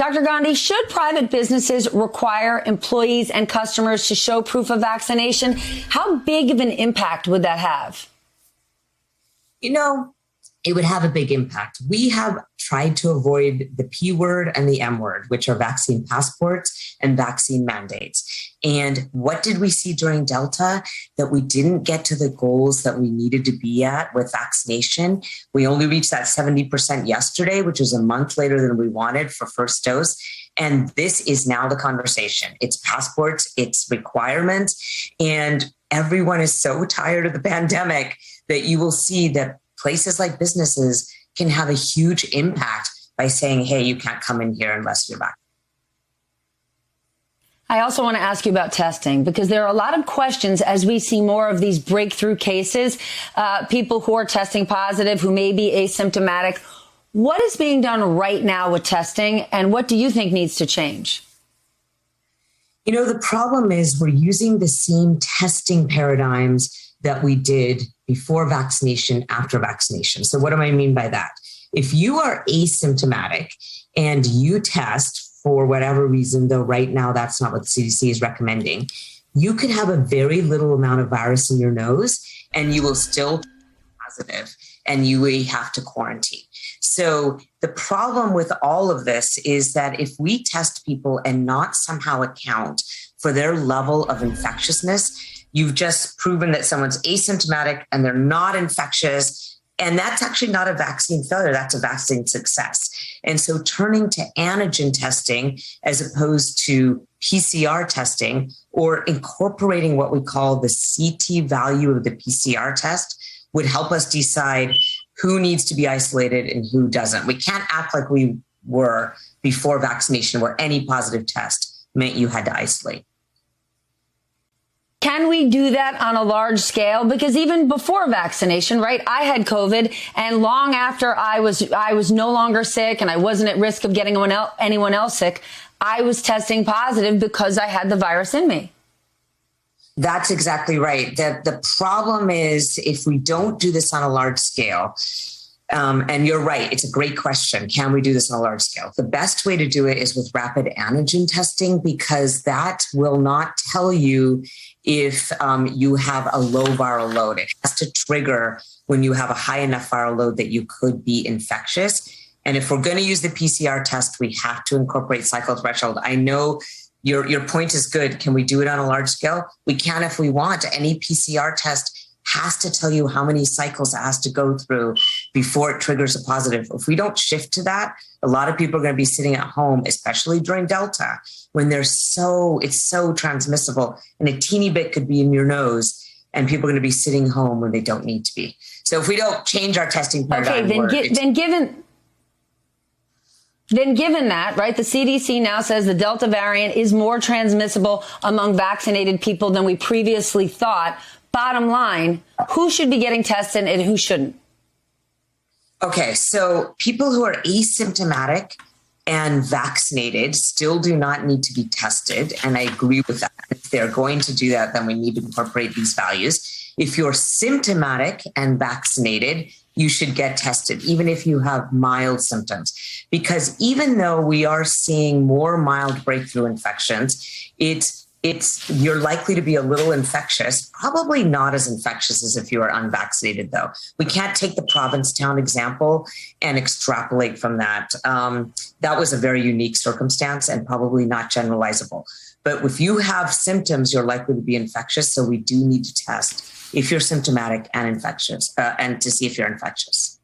Dr. Gandhi, should private businesses require employees and customers to show proof of vaccination? How big of an impact would that have? It would have a big impact. We have tried to avoid the P word and the M word, which are vaccine passports and vaccine mandates. And what did we see during Delta? That we didn't get to the goals that we needed to be at with vaccination. We only reached that 70% yesterday, which was a month later than we wanted for first dose. And this is now the conversation. It's passports, it's requirements. And everyone is so tired of the pandemic that you will see that places like businesses can have a huge impact by saying, hey, you can't come in here unless you're back. I also want to ask you about testing, because there are a lot of questions as we see more of these breakthrough cases, people who are testing positive, who may be asymptomatic. What is being done right now with testing, and what do you think needs to change? The problem is we're using the same testing paradigms that we did before vaccination, after vaccination. So what do I mean by that? If you are asymptomatic and you test for whatever reason, though right now that's not what the CDC is recommending, you could have a very little amount of virus in your nose and you will still be positive and you will have to quarantine. So the problem with all of this is that if we test people and not somehow account for their level of infectiousness, you've just proven that someone's asymptomatic and they're not infectious. And that's actually not a vaccine failure. That's a vaccine success. And so turning to antigen testing as opposed to PCR testing, or incorporating what we call the CT value of the PCR test, would help us decide who needs to be isolated and who doesn't. We can't act like we were before vaccination, where any positive test meant you had to isolate. Can we do that on a large scale? Because even before vaccination, right, I had COVID, and long after I was no longer sick and I wasn't at risk of getting anyone else sick, I was testing positive because I had the virus in me. That's exactly right. The problem is if we don't do this on a large scale, and you're right, it's a great question. Can we do this on a large scale? The best way to do it is with rapid antigen testing, because that will not tell you if you have a low viral load. It has to trigger when you have a high enough viral load that you could be infectious. And if we're going to use the PCR test, we have to incorporate cycle threshold. I know your point is good. Can we do it on a large scale? We can if we want. Any PCR test has to tell you how many cycles it has to go through before it triggers a positive. If we don't shift to that, a lot of people are going to be sitting at home, especially during Delta, when it's so transmissible, and a teeny bit could be in your nose, and people are going to be sitting home when they don't need to be. So if we don't change our testing paradigm, then given that, right, the CDC now says the Delta variant is more transmissible among vaccinated people than we previously thought. Bottom line, who should be getting tested and who shouldn't? Okay, so people who are asymptomatic and vaccinated still do not need to be tested. And I agree with that. If they're going to do that, then we need to incorporate these values. If you're symptomatic and vaccinated, you should get tested, even if you have mild symptoms. Because even though we are seeing more mild breakthrough infections, you're likely to be a little infectious, probably not as infectious as if you are unvaccinated, though. We can't take the Provincetown example and extrapolate from that. That was a very unique circumstance and probably not generalizable. But if you have symptoms, you're likely to be infectious. So we do need to test if you're symptomatic and infectious, and to see if you're infectious.